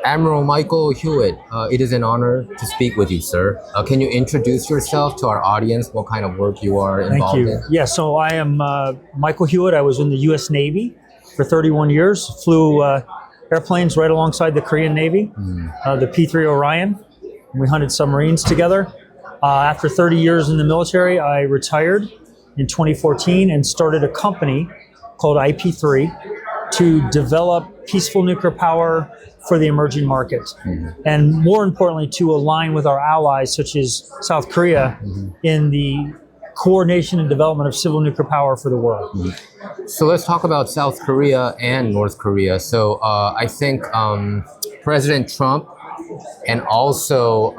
Admiral Michael Hewitt, it is an honor to speak with you, sir. Can you introduce yourself to our audience, what kind of work you are involved in? Yeah, so I am Michael Hewitt. I was in the U.S. Navy for 31 years, flew airplanes right alongside the Korean Navy, the P-3 Orion. We hunted submarines together. After 30 years in the military, I retired in 2014 and started a company called IP3 to develop peaceful nuclear power for the emerging markets. And more importantly, to align with our allies, such as South Korea, in the coordination and development of civil nuclear power for the world. So let's talk about South Korea and North Korea. So I think President Trump and also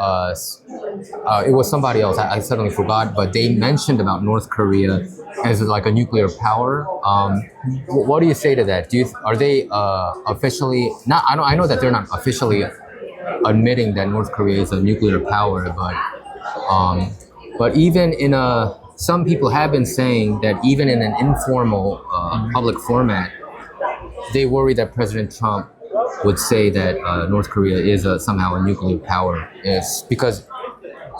it was somebody else, I suddenly forgot, but they mentioned about North Korea as like a nuclear power. What do you say to that? Are they officially, I know that they're not officially admitting that North Korea is a nuclear power, but even in some people have been saying that even in an informal public format, they worry that President Trump would say that North Korea is somehow a nuclear power, is because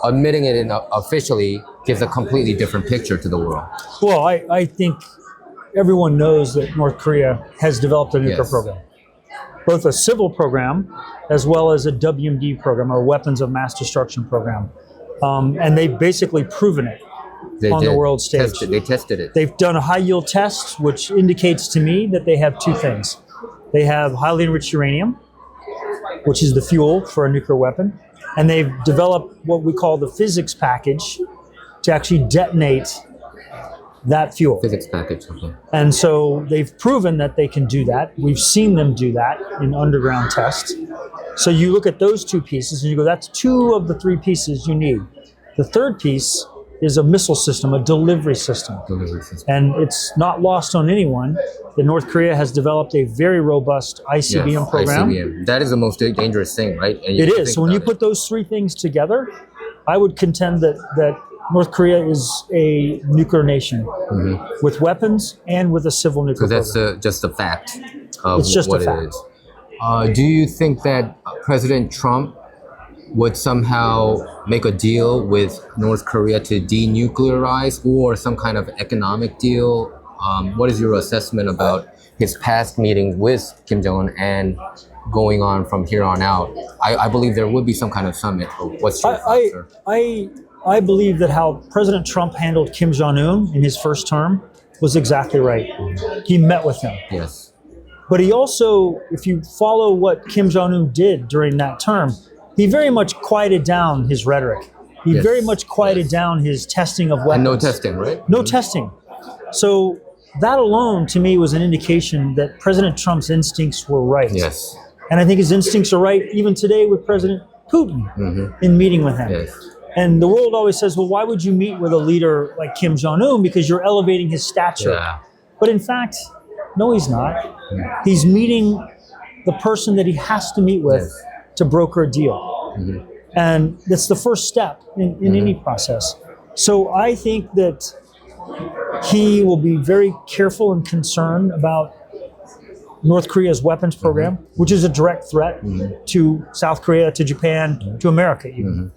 admitting it officially gives a completely different picture to the world. Well, I think everyone knows that North Korea has developed a nuclear program, both a civil program as well as a WMD program, or weapons of mass destruction program. And they've basically proven it on the world stage. They tested it. They've done a high yield test, which indicates to me that they have two things. They have highly enriched uranium, which is the fuel for a nuclear weapon. And they've developed what we call the physics package to actually detonate that fuel. Physics package, okay. And so they've proven that they can do that. We've seen them do that in underground tests. So you look at those two pieces and you go, that's two of the three pieces you need. The third piece is a missile system, a delivery system. And it's not lost on anyone that North Korea has developed a very robust ICBM program. ICBM. That is the most dangerous thing, right? It is. So when you put those three things together, I would contend that North Korea is a nuclear nation with weapons and with a civil nuclear program. So that's just a fact of it's just what a fact. It is. Do you think that President Trump would somehow make a deal with North Korea to denuclearize, or some kind of economic deal? What is your assessment about his past meetings with Kim Jong-un and going on from here on out? I believe there would be some kind of summit. What's your thoughts, sir? I believe that how President Trump handled Kim Jong-un in his first term was exactly right. He met with him. Yes. But he also, if you follow what Kim Jong-un did during that term, he very much quieted down his rhetoric. He very much quieted down his testing of weapons. And no testing, right? No testing. So that alone, to me, was an indication that President Trump's instincts were right. Yes. And I think his instincts are right even today with President Putin in meeting with him. Yes. And the world always says, well, why would you meet with a leader like Kim Jong-un? Because you're elevating his stature. Yeah. But in fact, no, he's not. He's meeting the person that he has to meet with to broker a deal. And that's the first step in any process. So I think that he will be very careful and concerned about North Korea's weapons program, which is a direct threat to South Korea, to Japan, to America even.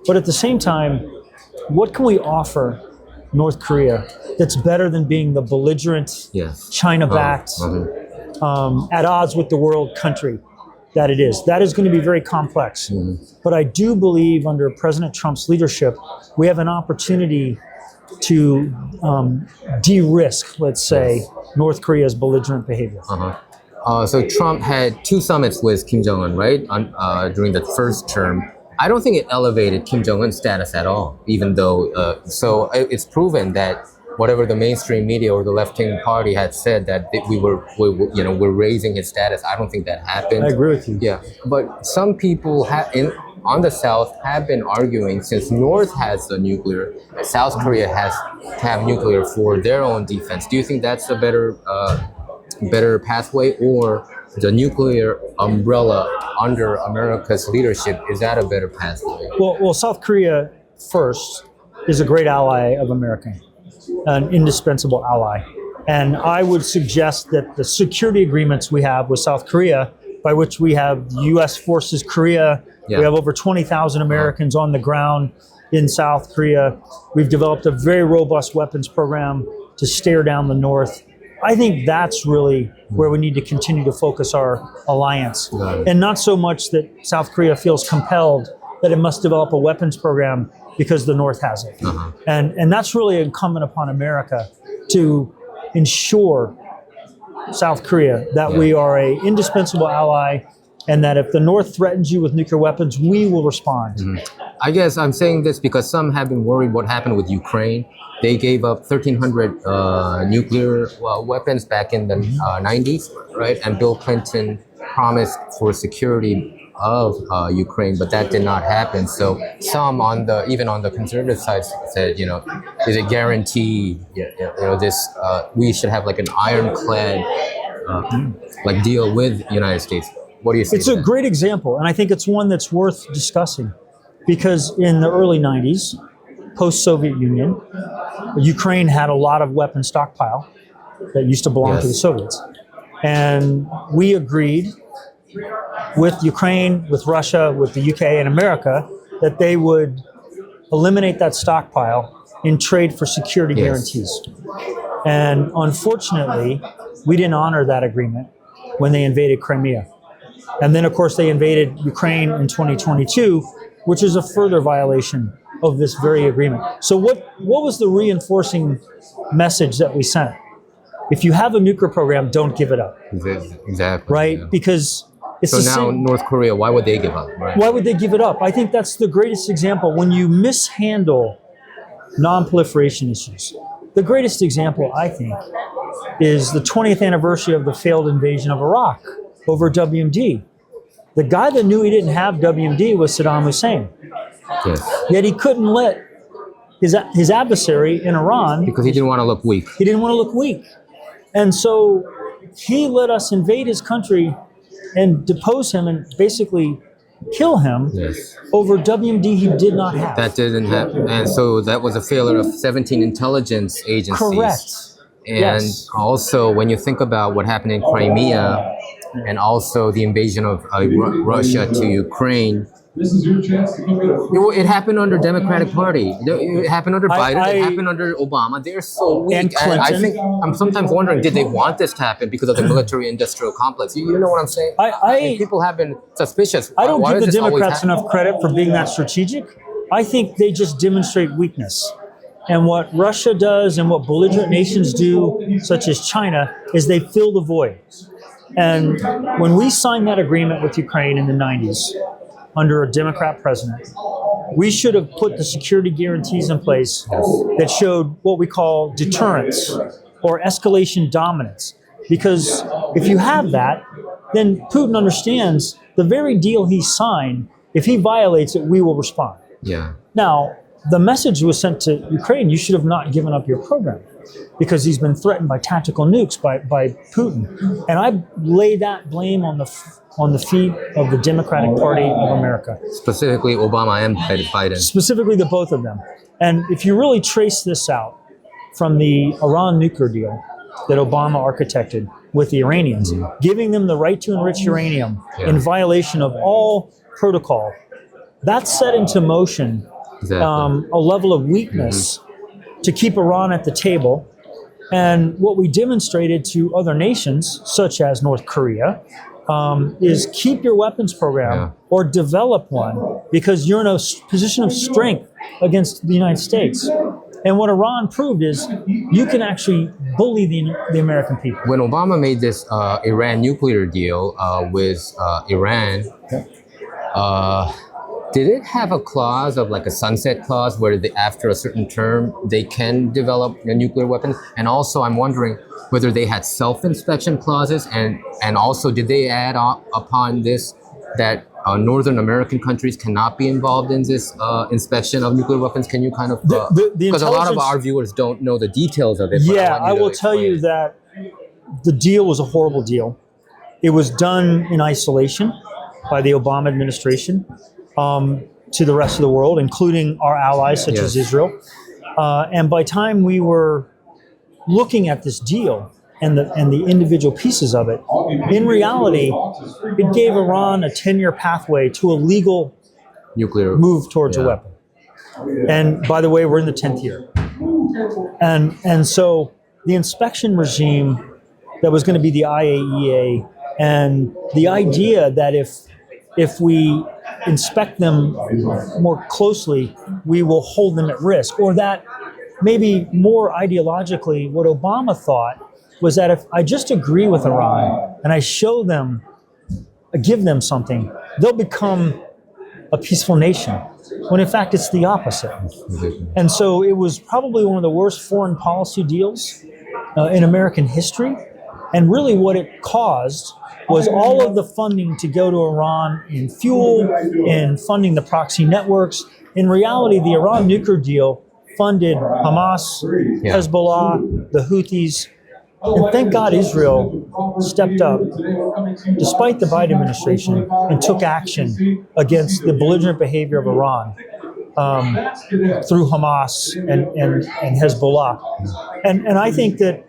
But at the same time, what can we offer North Korea that's better than being the belligerent, China-backed, at odds with the world country that it is? That is going to be very complex. But I do believe under President Trump's leadership, we have an opportunity to de-risk, let's say, North Korea's belligerent behavior. So Trump had two summits with Kim Jong-un, right, during the first term. I don't think it elevated Kim Jong-un's status at all, even though, so it's proven that whatever the mainstream media or the left-wing party had said that we're raising his status. I don't think that happened. I agree with you. Yeah, but some people on the South have been arguing, since North has the nuclear, South Korea has to have nuclear for their own defense. Do you think that's a better pathway, or the nuclear umbrella under America's leadership, is that a better pathway? Well, South Korea first is a great ally of America, an indispensable ally. And I would suggest that the security agreements we have with South Korea by which we have U.S. forces Korea. Yeah. We have over 20,000 Americans on the ground in South Korea. We've developed a very robust weapons program to stare down the North. I think that's really where we need to continue to focus our alliance. And not so much that South Korea feels compelled that it must develop a weapons program because the North has it. And that's really incumbent upon America to ensure South Korea that we are a indispensable ally, and that if the North threatens you with nuclear weapons, we will respond. I guess I'm saying this because some have been worried what happened with Ukraine. They gave up 1,300 nuclear weapons back in the 90s, right? And Bill Clinton promised for security of Ukraine, but that did not happen. So some even on the conservative side said, is it guaranteed? This we should have like an ironclad like deal with the United States. What do you say? It's a great example, and I think it's one that's worth discussing, because in the early 90s, post-Soviet Union, Ukraine had a lot of weapon stockpile that used to belong to the Soviets. And we agreed with Ukraine, with Russia, with the UK and America that they would eliminate that stockpile in trade for security guarantees. And unfortunately, we didn't honor that agreement when they invaded Crimea. And then, of course, they invaded Ukraine in 2022, which is a further violation of this very agreement. So what was the reinforcing message that we sent? If you have a nuclear program, don't give it up. Exactly. Right? Yeah. Because it's so now North Korea, why would they give up? Right? Why would they give it up? I think that's the greatest example. When you mishandle non-proliferation issues, the greatest example, I think, is the 20th anniversary of the failed invasion of Iraq over WMD. The guy that knew he didn't have WMD was Saddam Hussein. Yes. Yet he couldn't let his adversary in Iran... Because he didn't want to look weak. He didn't want to look weak. And so he let us invade his country and depose him and basically kill him over WMD he did not have. That didn't happen. And so that was a failure of 17 intelligence agencies. Correct. And also, when you think about what happened in Crimea and also the invasion of Russia to Ukraine, it happened under Democratic Party. It happened under Biden. It happened under Obama. They're so weak. And Clinton. I think I'm sometimes wondering, did they want this to happen because of the military-industrial complex? You know what I'm saying? People have been suspicious. I don't Why give does the this always Democrats happen? enough credit for being that strategic. I think they just demonstrate weakness. And what Russia does and what belligerent nations do, such as China, is they fill the void. And when we signed that agreement with Ukraine in the 90s, under a Democrat president, we should have put the security guarantees in place that showed what we call deterrence or escalation dominance. Because if you have that, then Putin understands the very deal he signed, if he violates it, we will respond. Yeah. Now, the message was sent to Ukraine, you should have not given up your program because he's been threatened by tactical nukes by Putin. And I lay that blame on the feet of the Democratic Party of America. Specifically Obama and Biden. Specifically the both of them. And if you really trace this out from the Iran nuclear deal that Obama architected with the Iranians, giving them the right to enrich uranium in violation of all protocol, that set into motion a level of weakness to keep Iran at the table. And what we demonstrated to other nations, such as North Korea, is keep your weapons program or develop one because you're in a position of strength against the United States. And what Iran proved is you can actually bully the American people. When Obama made this Iran nuclear deal with Iran, did it have a clause of like a sunset clause where after a certain term they can develop a nuclear weapon? And also I'm wondering whether they had self-inspection clauses and also did they add upon this that Northern American countries cannot be involved in this inspection of nuclear weapons? Can you kind of, because a lot of our viewers don't know the details of it. Yeah, I will tell you that the deal was a horrible deal. It was done in isolation by the Obama administration. To the rest of the world, including our allies such as Israel. And by the time we were looking at this deal, the individual pieces of it, in reality, it gave Iran a 10-year pathway to a legal Nuclear move towards a weapon. And by the way, we're in the 10th year. And so the inspection regime that was going to be the IAEA, and the idea that if we inspect them more closely, we will hold them at risk, or that maybe more ideologically, what Obama thought was that if I just agree with Iran and I show them, give them something, they'll become a peaceful nation, when in fact it's the opposite. And so it was probably one of the worst foreign policy deals in American history. And really what it caused was all of the funding to go to Iran in fuel, in funding the proxy networks. In reality, the Iran nuclear deal funded Hamas, Hezbollah, the Houthis. And thank God Israel stepped up, despite the Biden administration, and took action against the belligerent behavior of Iran through Hamas and Hezbollah. And I think that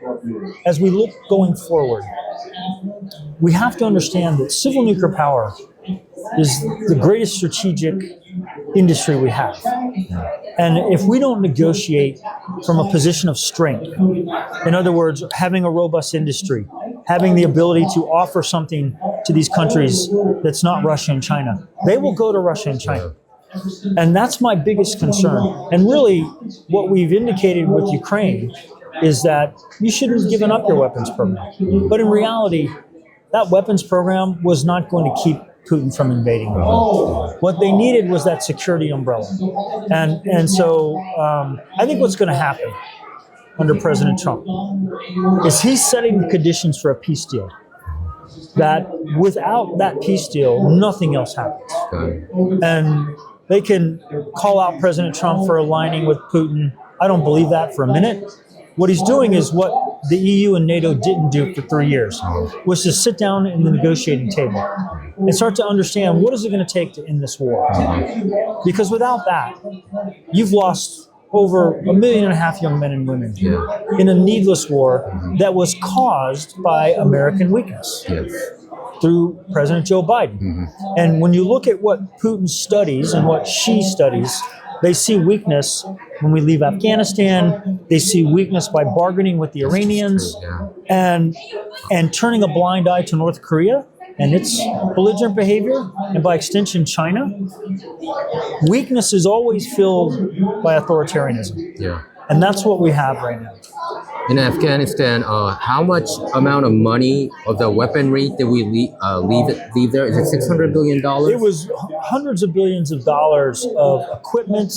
as we look going forward, we have to understand that civil nuclear power is the greatest strategic industry we have. And if we don't negotiate from a position of strength, in other words, having a robust industry, having the ability to offer something to these countries that's not Russia and China, they will go to Russia and China. And that's my biggest concern. And really, what we've indicated with Ukraine is that you shouldn't have given up your weapons program. But in reality, that weapons program was not going to keep Putin from invading them. What they needed was that security umbrella. And so I think what's going to happen under President Trump is he's setting the conditions for a peace deal. That without that peace deal, nothing else happens. And they can call out President Trump for aligning with Putin. I don't believe that for a minute. What he's doing is what the EU and NATO didn't do for 3 years, was to sit down in the negotiating table and start to understand what is it going to take to end this war. Because without that, you've lost over 1.5 million young men and women in a needless war that was caused by American weakness through President Joe Biden. And when you look at what Putin studies and what Xi studies, they see weakness when we leave Afghanistan. They see weakness by bargaining with the Iranians and turning a blind eye to North Korea and its belligerent behavior, and by extension, China. Weakness is always filled by authoritarianism. And that's what we have right now. In Afghanistan, how much amount of money of the weaponry did we leave there? Is it $600 billion? It was hundreds of billions of dollars of equipment,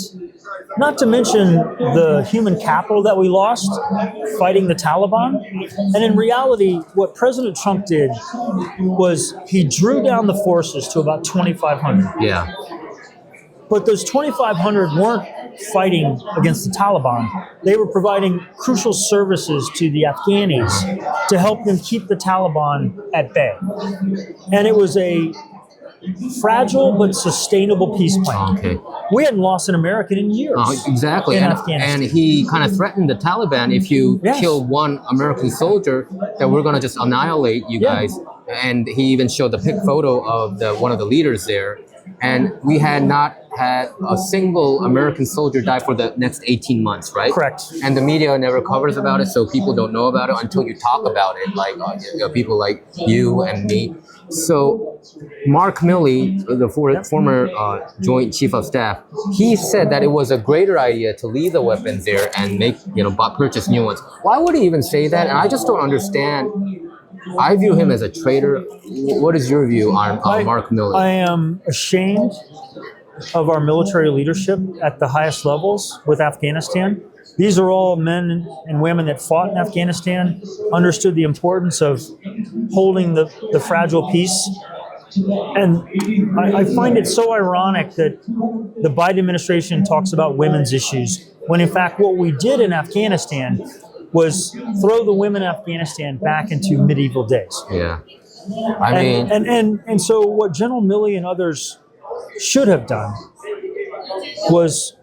not to mention the human capital that we lost fighting the Taliban. And in reality, what President Trump did was he drew down the forces to about 2,500. But those 2,500 weren't fighting against the Taliban. They were providing crucial services to the Afghanis to help them keep the Taliban at bay. And it was a fragile but sustainable peace plan. We hadn't lost an American in years. Exactly. In and Afghanistan. And he kind of threatened the Taliban, if you kill one American soldier, that we're going to just annihilate you guys. And he even showed the pic photo of one of the leaders there. And we had not had a single American soldier die for the next 18 months, right? Correct. And the media never covers about it, so people don't know about it until you talk about it, like people like you and me. So Mark Milley, the former Joint Chief of Staff, he said that it was a greater idea to leave the weapons there and purchase new ones. Why would he even say that? And I just don't understand. I view him as a traitor. What is your view on Mark Milley? I am ashamed of our military leadership at the highest levels with Afghanistan. These are all men and women that fought in Afghanistan, understood the importance of holding the fragile peace. And I find it so ironic that the Biden administration talks about women's issues, when in fact what we did in Afghanistan was throw the women in Afghanistan back into medieval days. And so what General Milley and others should have done was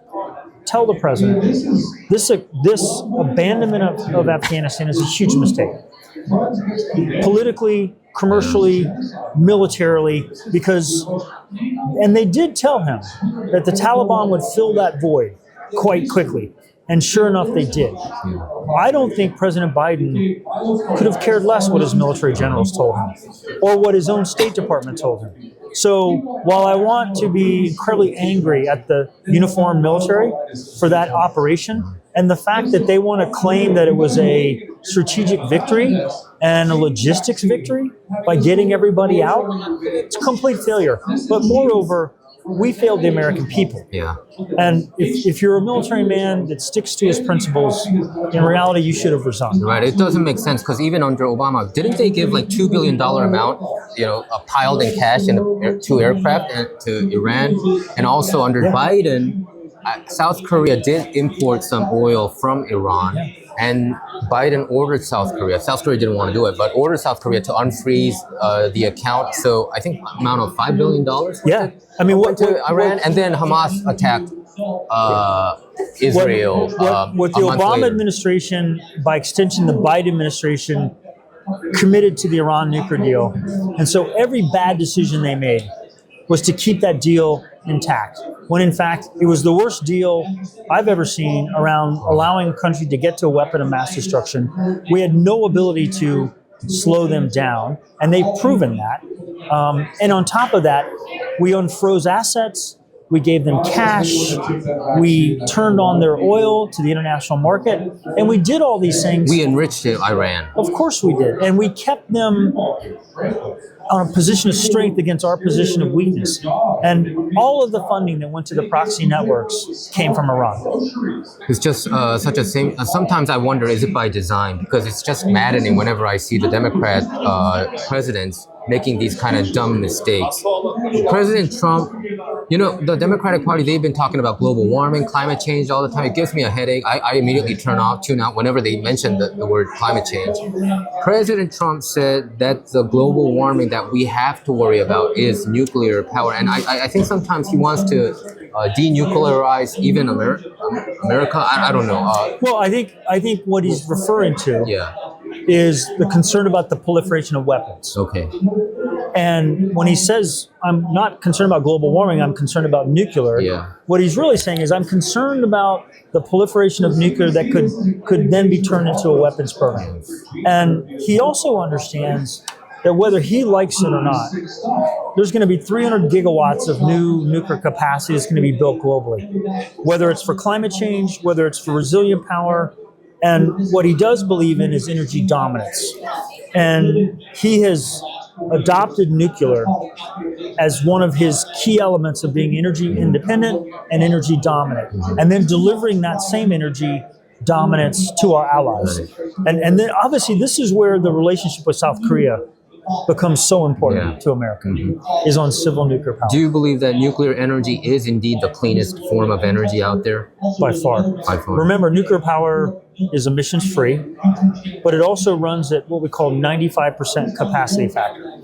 tell the president this abandonment of Afghanistan is a huge mistake. politically, commercially, militarily, and they did tell him that the Taliban would fill that void quite quickly. And sure enough, they did. I don't think President Biden could have cared less what his military generals told him or what his own State Department told him. So while I want to be incredibly angry at the uniformed military for that operation and the fact that they want to claim that it was a strategic victory and a logistics victory by getting everybody out, it's a complete failure. But moreover, we failed the American people. Yeah. And if you're a military man that sticks to his principles, in reality, you should have resigned. Right. It doesn't make sense because even under Obama, didn't they give like $2 billion amount, piled in cash in 2 aircraft to Iran? And also under Biden, South Korea did import some oil from Iran. And Biden ordered South Korea. South Korea didn't want to do it, but ordered South Korea to unfreeze the account. So I think amount of $5 billion. Yeah. I mean, went to Iran, and then Hamas attacked Israel. What the Obama administration, by extension, the Biden administration, committed to the Iran nuclear deal. And so every bad decision they made was to keep that deal intact, when in fact it was the worst deal I've ever seen around allowing a country to get to a weapon of mass destruction. We had no ability to slow them down, and they've proven that. And on top of that, we unfroze assets, we gave them cash, we turned on their oil to the international market, and we did all these things. We enriched Iran. Of course we did, and we kept them on a position of strength against our position of weakness. And all of the funding that went to the proxy networks came from Iran. It's just such a same. Sometimes I wonder, is it by design? Because it's just maddening whenever I see the Democrat presidents making these kind of dumb mistakes. President Trump, the Democratic Party, they've been talking about global warming, climate change all the time. It gives me a headache. I immediately tune out whenever they mention the word climate change. President Trump said that the global warming that we have to worry about is nuclear power. And I think sometimes he wants to denuclearize even America. I don't know. Well, I think what he's referring to is the concern about the proliferation of weapons. Okay. And when he says, I'm not concerned about global warming, I'm concerned about nuclear, what he's really saying is, I'm concerned about the proliferation of nuclear that could then be turned into a weapons program. And he also understands that whether he likes it or not, there's going to be 300 gigawatts of new nuclear capacity that's going to be built globally, whether it's for climate change, whether it's for resilient power. And what he does believe in is energy dominance. And he has adopted nuclear as one of his key elements of being energy independent and energy dominant, and then delivering that same energy dominance to our allies. And then obviously this is where the relationship with South Korea becomes so important to America, is on civil nuclear power. Do you believe that nuclear energy is indeed the cleanest form of energy out there? By far. Remember, nuclear power is emissions free, but it also runs at what we call 95% capacity factor.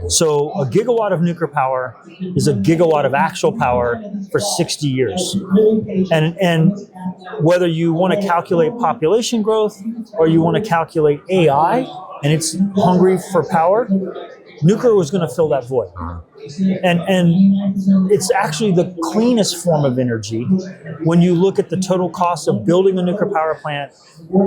So a gigawatt of nuclear power is a gigawatt of actual power for 60 years. And whether you want to calculate population growth or you want to calculate AI, and it's hungry for power, nuclear was going to fill that void. And it's actually the cleanest form of energy when you look at the total cost of building a nuclear power plant.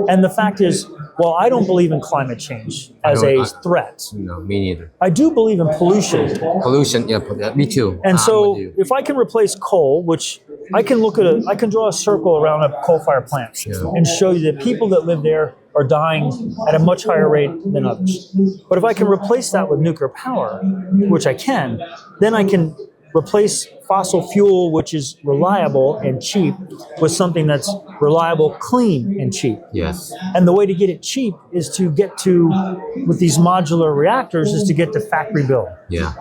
And the fact is, well, I don't believe in climate change as a threat. No, me neither. I do believe in pollution. Pollution, me too. And so if I can replace coal, which I can draw a circle around a coal-fired plant and show you that people that live there are dying at a much higher rate than others. But if I can replace that with nuclear power, which I can, then I can replace fossil fuel, which is reliable and cheap, with something that's reliable, clean, and cheap. Yes. And the way to get it cheap is to get to, with these modular reactors, is to get to factory build. Yeah.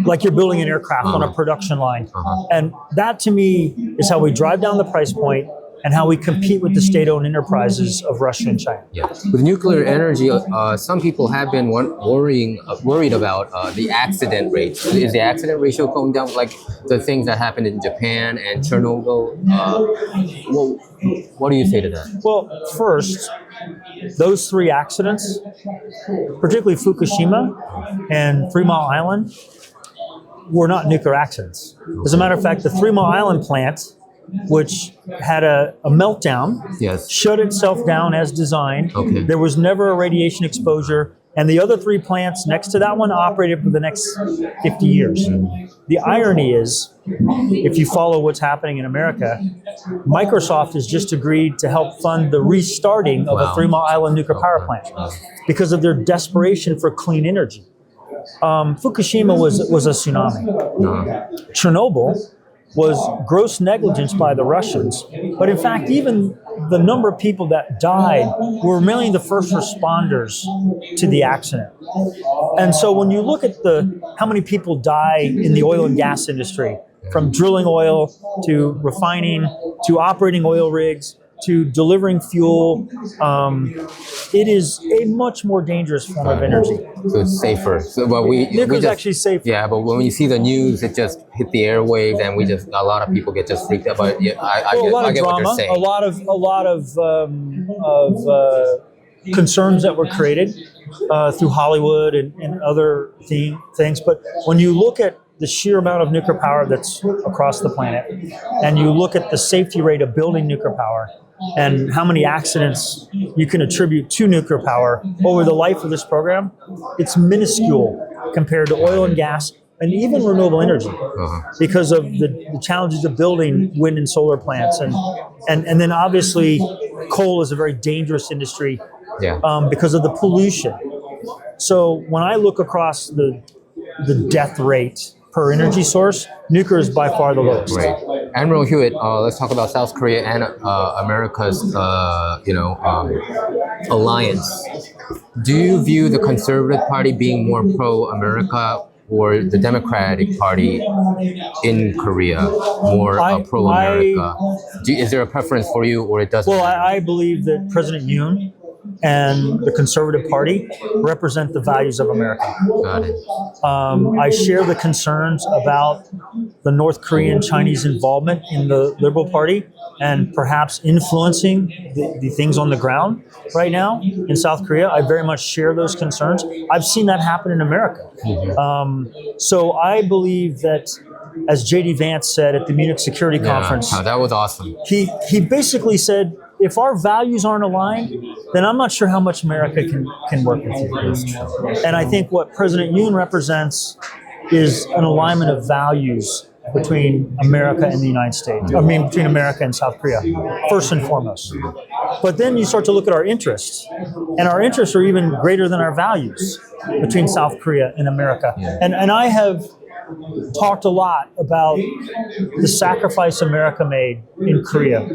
Like you're building an aircraft on a production line. And that, to me, is how we drive down the price point and how we compete with the state-owned enterprises of Russia and China. Yeah. With nuclear energy, some people have been worried about the accident rate. Is the accident ratio going down, like the things that happened in Japan and Chernobyl? What do you say to that? Well, first, those three accidents, particularly Fukushima and 3 Mile Island, were not nuclear accidents. As a matter of fact, the 3 Mile Island plant, which had a meltdown, Yes. shut itself down as designed. Okay. There was never a radiation exposure. And the other three plants next to that one operated for the next 50 years. The irony is, if you follow what's happening in America, Microsoft has just agreed to help fund the restarting of a 3 Mile Island nuclear power plant because of their desperation for clean energy. Fukushima was a tsunami. Chernobyl was gross negligence by the Russians. But in fact, even the number of people that died were mainly the first responders to the accident. And so when you look at how many people die in the oil and gas industry, from drilling oil to refining to operating oil rigs to delivering fuel, it is a much more dangerous form of energy. So it's safer. So, but Nuclear is actually safer. Yeah, but when you see the news, it just hit the airwaves, and a lot of people get just freaked out. But yeah, I get what you're saying. A lot of concerns that were created through Hollywood and other things. But when you look at the sheer amount of nuclear power that's across the planet, and you look at the safety rate of building nuclear power, and how many accidents you can attribute to nuclear power over the life of this program, it's minuscule compared to oil and gas and even renewable energy because of the challenges of building wind and solar plants. And then obviously coal is a very dangerous industry because of the pollution. So when I look across the death rate per energy source, nuclear is by far the lowest. Right. Admiral Hewitt, let's talk about South Korea and America's, alliance. Do you view the Conservative Party being more pro-America or the Democratic Party in Korea more pro-America? Is there a preference for you, or it doesn't? Well, I believe that President Yoon and the Conservative Party represent the values of America. Got it. I share the concerns about the North Korean Chinese involvement in the Liberal Party and perhaps influencing the things on the ground right now in South Korea. I very much share those concerns. I've seen that happen in America. So I believe that, as J.D. Vance said at the Munich Security Conference, that was awesome. He basically said, if our values aren't aligned, then I'm not sure how much America can work with you. And I think what President Yoon represents is an alignment of values between America and the United States. I mean, between America and South Korea, first and foremost. But then you start to look at our interests, and our interests are even greater than our values between South Korea and America. And I have talked a lot about the sacrifice America made in Korea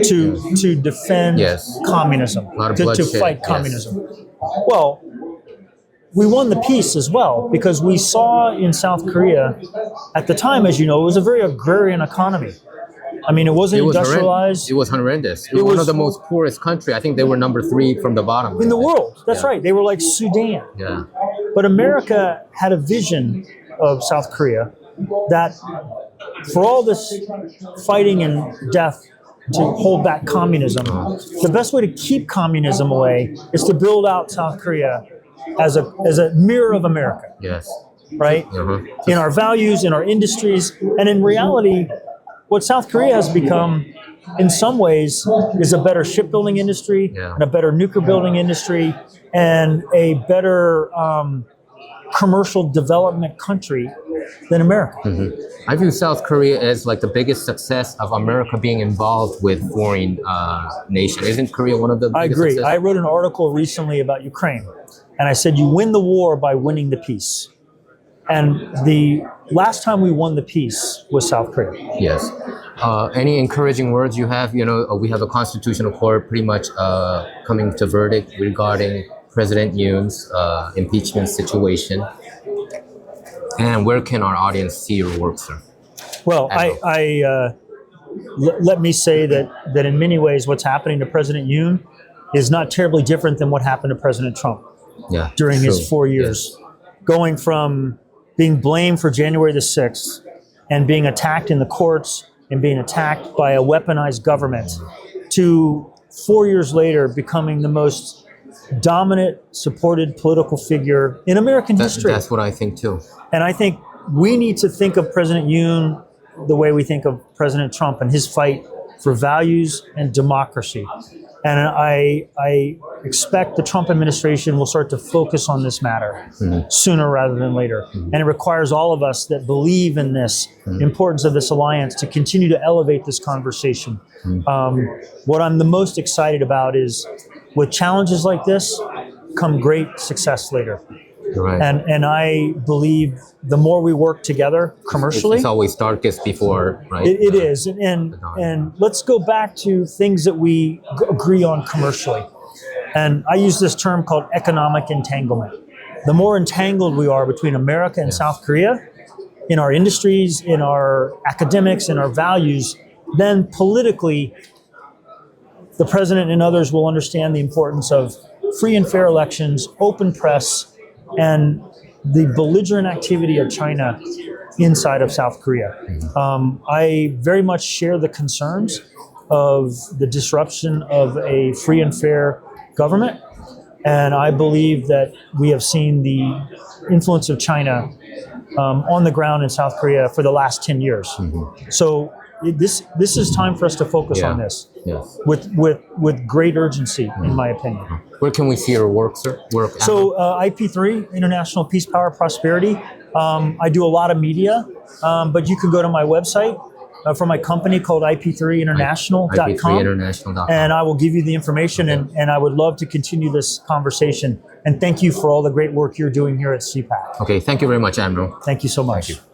to defend communism, to fight communism. Well, we won the peace as well because we saw in South Korea at the time, as you know, it was a very agrarian economy. I mean, it wasn't industrialized. It was horrendous. It was one of the most poorest countries. I think they were number 3 from the bottom. In the world. That's right. They were like Sudan. Yeah. But America had a vision of South Korea that for all this fighting and death to hold back communism, the best way to keep communism away is to build out South Korea as a mirror of America. Yes. Right? In our values, in our industries, and in reality, what South Korea has become, in some ways, is a better shipbuilding industry, and a better nuclear building industry, and a better commercial development country than America. I view South Korea as like the biggest success of America being involved with foreign nation. Isn't Korea one of the biggest I agree. successes? I wrote an article recently about Ukraine, and I said you win the war by winning the peace. And the last time we won the peace was South Korea. Yes. Any encouraging words you have? You know, we have a constitutional court pretty much coming to verdict regarding President Yoon's impeachment situation. And where can our audience see your work, sir? Well, let me say that in many ways what's happening to President Yoon is not terribly different than what happened to President Trump during his 4 years. Going from being blamed for January the 6th and being attacked in the courts and being attacked by a weaponized government to 4 years later, becoming the most dominant, supported political figure in American history. That's what I think too. And I think we need to think of President Yoon the way we think of President Trump and his fight for values and democracy. And I expect the Trump administration will start to focus on this matter sooner rather than later. And it requires all of us that believe in this importance of this alliance to continue to elevate this conversation. What I'm the most excited about is with challenges like this come great success later. Right. And I believe the more we work together commercially, it's always darkest before, right? It is. And let's go back to things that we agree on commercially. And I use this term called economic entanglement. The more entangled we are between America and South Korea, in our industries, in our academics, in our values, then politically, the president and others will understand the importance of free and fair elections, open press, and the belligerent activity of China inside of South Korea. I very much share the concerns of the disruption of a free and fair government, and I believe that we have seen the influence of China on the ground in South Korea for the last 10 years. So this is time for us to focus on this with great urgency, in my opinion. Where can we see your work, sir? So IP3, International Peace, Power, Prosperity. I do a lot of media, but you can go to my website for my company called IP3international.com. IP3international.com. And I will give you the information, and I would love to continue this conversation. And thank you for all the great work you're doing here at CPAC. Okay, thank you very much, Admiral. Thank you so much. Thank you.